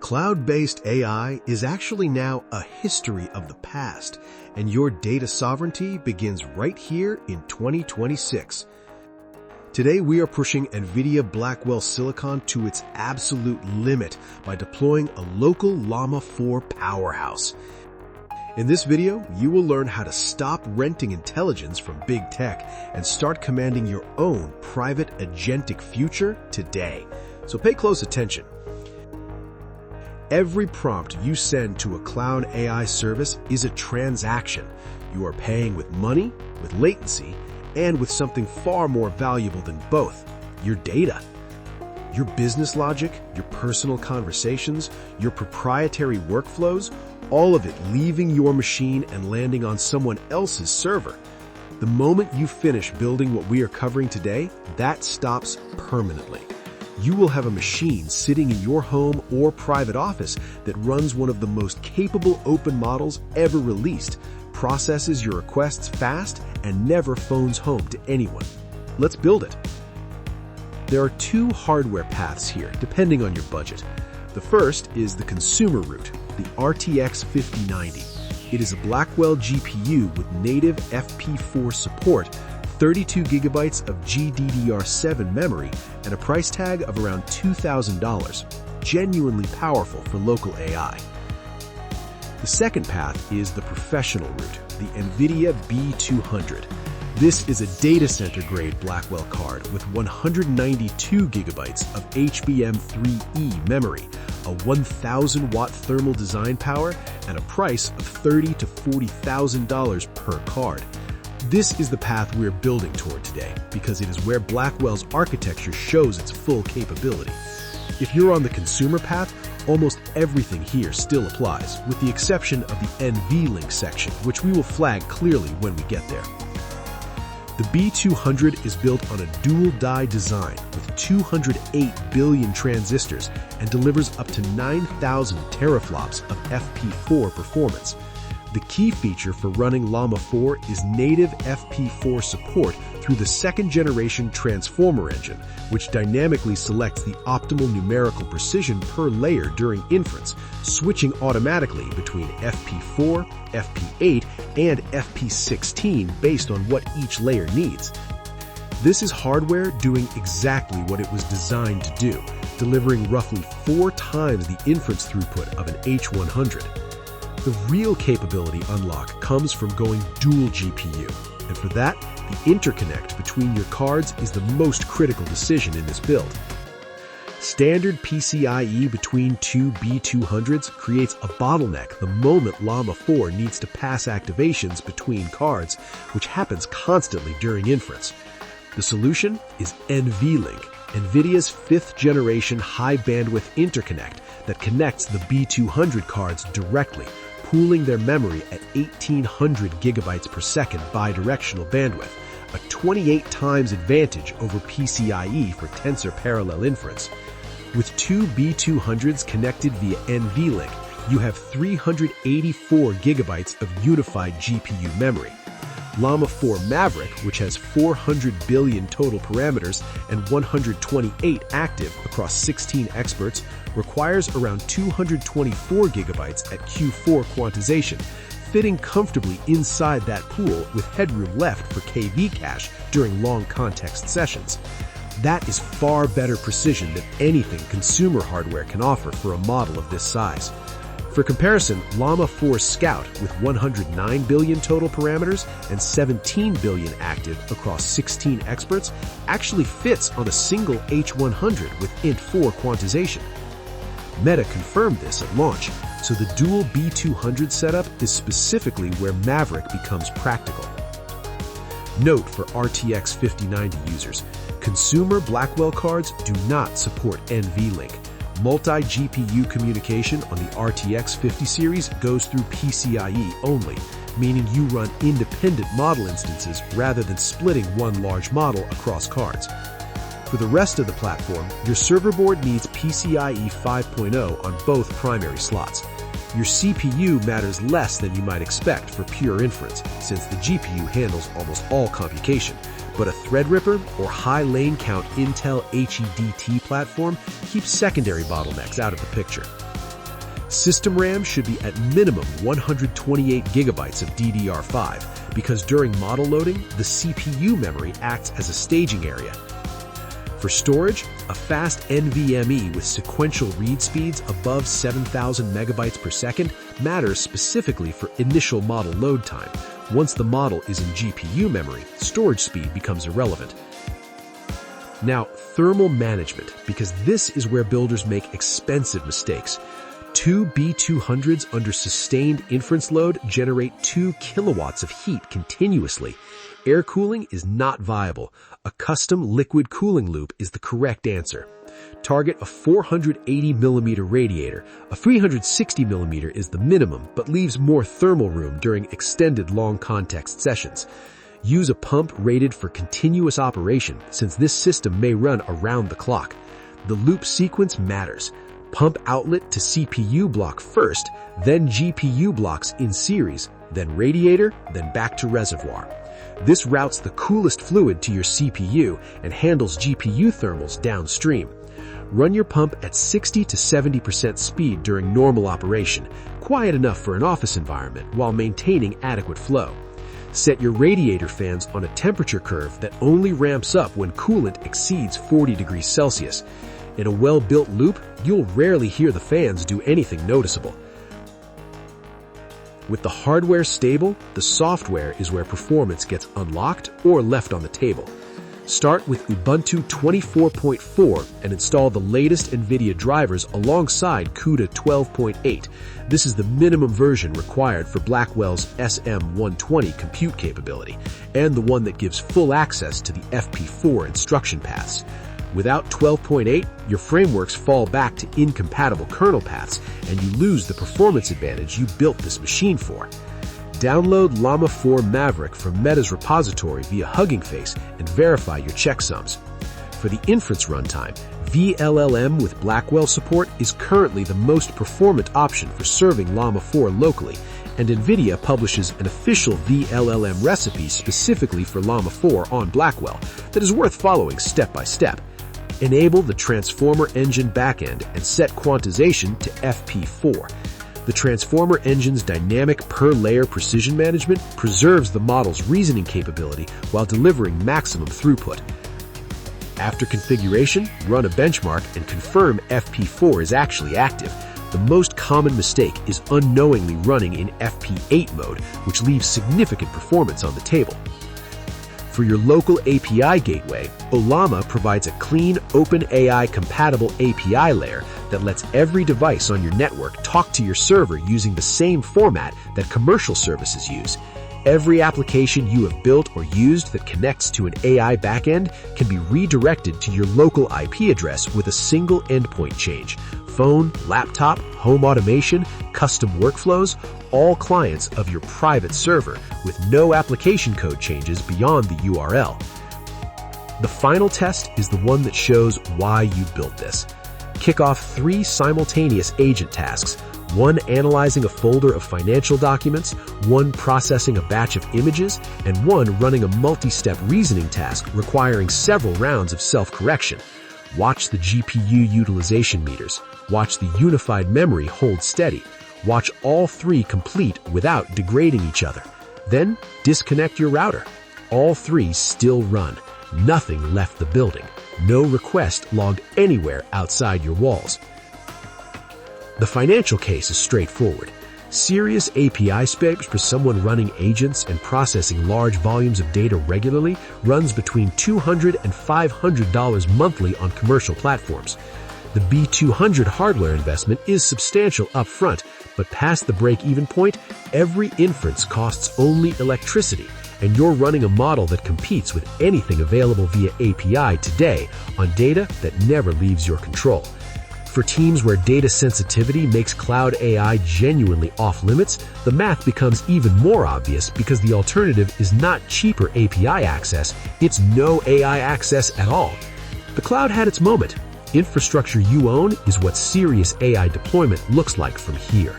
Cloud-based AI is actually now a history of the past, and your data sovereignty begins right here in 2026. Today, we are pushing NVIDIA Blackwell silicon to its absolute limit by deploying a local Llama 4 powerhouse. In this video, you will learn how to stop renting intelligence from big tech and start commanding your own private agentic future today. So pay close attention. Every prompt you send to a cloud AI service is a transaction. You are paying with money, with latency, and with something far more valuable than both, your data. Your business logic, your personal conversations, your proprietary workflows, all of it leaving your machine and landing on someone else's server. The moment you finish building what we are covering today, that stops permanently. You will have a machine sitting in your home or private office that runs one of the most capable open models ever released, processes your requests fast, and never phones home to anyone. Let's build it. There are two hardware paths here, depending on your budget. The first is the consumer route, the RTX 5090. It is a Blackwell GPU with native FP4 support, 32 gigabytes of GDDR7 memory, and a price tag of around $2,000, genuinely powerful for local AI. The second path is the professional route, the NVIDIA B200. This is a data center grade Blackwell card with 192 gigabytes of HBM3E memory, a 1,000 watt thermal design power, and a price of $30,000 to $40,000 per card. This is the path we're building toward today because it is where Blackwell's architecture shows its full capability. If you're on the consumer path, almost everything here still applies, with the exception of the NVLink section, which we will flag clearly when we get there. The B200 is built on a dual-die design with 208 billion transistors and delivers up to 9,000 teraflops of FP4 performance. The key feature for running Llama 4 is native FP4 support through the second-generation Transformer Engine, which dynamically selects the optimal numerical precision per layer during inference, switching automatically between FP4, FP8, and FP16 based on what each layer needs. This is hardware doing exactly what it was designed to do, delivering roughly 4 times the inference throughput of an H100. The real capability unlock comes from going dual GPU, and for that, the interconnect between your cards is the most critical decision in this build. Standard PCIe between two B200s creates a bottleneck the moment Llama 4 needs to pass activations between cards, which happens constantly during inference. The solution is NVLink, NVIDIA's 5th generation high-bandwidth interconnect that connects the B200 cards directly, pooling their memory at 1,800 gigabytes per second bidirectional bandwidth, a 28 times advantage over PCIe for tensor parallel inference. With two B200s connected via NVLink, you have 384 gigabytes of unified GPU memory. Llama 4 Maverick, which has 400 billion total parameters and 128 active across 16 experts, requires around 224 gigabytes at Q4 quantization, fitting comfortably inside that pool with headroom left for KV cache during long context sessions. That is far better precision than anything consumer hardware can offer for a model of this size. For comparison, Llama 4 Scout, with 109 billion total parameters and 17 billion active across 16 experts, actually fits on a single H100 with int4 quantization. Meta confirmed this at launch, so the dual B200 setup is specifically where Maverick becomes practical. Note for RTX 5090 users, consumer Blackwell cards do not support NVLink. Multi-GPU communication on the RTX 50 series goes through PCIe only, meaning you run independent model instances rather than splitting one large model across cards. For the rest of the platform, your server board needs PCIe 5.0 on both primary slots. Your CPU matters less than you might expect for pure inference, since the GPU handles almost all computation, but a Threadripper or high lane count Intel HEDT platform keeps secondary bottlenecks out of the picture. System RAM should be at minimum 128 gigabytes of DDR5 because during model loading, the CPU memory acts as a staging area. For storage, a fast NVMe with sequential read speeds above 7,000 megabytes per second matters specifically for initial model load time. Once the model is in GPU memory, storage speed becomes irrelevant. Now, thermal management, because this is where builders make expensive mistakes. Two B200s under sustained inference load generate 2 kilowatts of heat continuously. Air cooling is not viable. A custom liquid cooling loop is the correct answer. Target a 480mm radiator. A 360mm is the minimum, but leaves more thermal room during extended long context sessions. Use a pump rated for continuous operation, since this system may run around the clock. The loop sequence matters. Pump outlet to CPU block first, then GPU blocks in series, then radiator, then back to reservoir. This routes the coolest fluid to your CPU and handles GPU thermals downstream. Run your pump at 60 to 70% speed during normal operation, quiet enough for an office environment while maintaining adequate flow. Set your radiator fans on a temperature curve that only ramps up when coolant exceeds 40 degrees Celsius. In a well-built loop, you'll rarely hear the fans do anything noticeable. With the hardware stable, the software is where performance gets unlocked or left on the table. Start with Ubuntu 24.4 and install the latest NVIDIA drivers alongside CUDA 12.8. This is the minimum version required for Blackwell's SM120 compute capability, and the one that gives full access to the FP4 instruction paths. Without 12.8, your frameworks fall back to incompatible kernel paths, and you lose the performance advantage you built this machine for. Download Llama 4 Maverick from Meta's repository via Hugging Face and verify your checksums. For the inference runtime, vLLM with Blackwell support is currently the most performant option for serving Llama 4 locally, and NVIDIA publishes an official vLLM recipe specifically for Llama 4 on Blackwell that is worth following step by step. Enable the Transformer Engine backend and set quantization to FP4. The Transformer Engine's dynamic per-layer precision management preserves the model's reasoning capability while delivering maximum throughput. After configuration, run a benchmark and confirm FP4 is actually active. The most common mistake is unknowingly running in FP8 mode, which leaves significant performance on the table. For your local API gateway, Ollama provides a clean OpenAI-compatible API layer that lets every device on your network talk to your server using the same format that commercial services use. Every application you have built or used that connects to an AI backend can be redirected to your local IP address with a single endpoint change. Phone, laptop, home automation, custom workflows, all clients of your private server with no application code changes beyond the URL. The final test is the one that shows why you built this. Kick off 3 simultaneous agent tasks, one analyzing a folder of financial documents, one processing a batch of images, and one running a multi-step reasoning task requiring several rounds of self-correction. Watch the GPU utilization meters. Watch the unified memory hold steady. Watch all 3 complete without degrading each other. Then disconnect your router. All 3 still run. Nothing left the building. No request logged anywhere outside your walls. The financial case is straightforward. Serious API specs for someone running agents and processing large volumes of data regularly runs between $200 and $500 monthly on commercial platforms. The B200 hardware investment is substantial upfront, but past the break-even point, every inference costs only electricity, and you're running a model that competes with anything available via API today on data that never leaves your control. For teams where data sensitivity makes cloud AI genuinely off-limits, the math becomes even more obvious because the alternative is not cheaper API access, it's no AI access at all. The cloud had its moment. Infrastructure you own is what serious AI deployment looks like from here.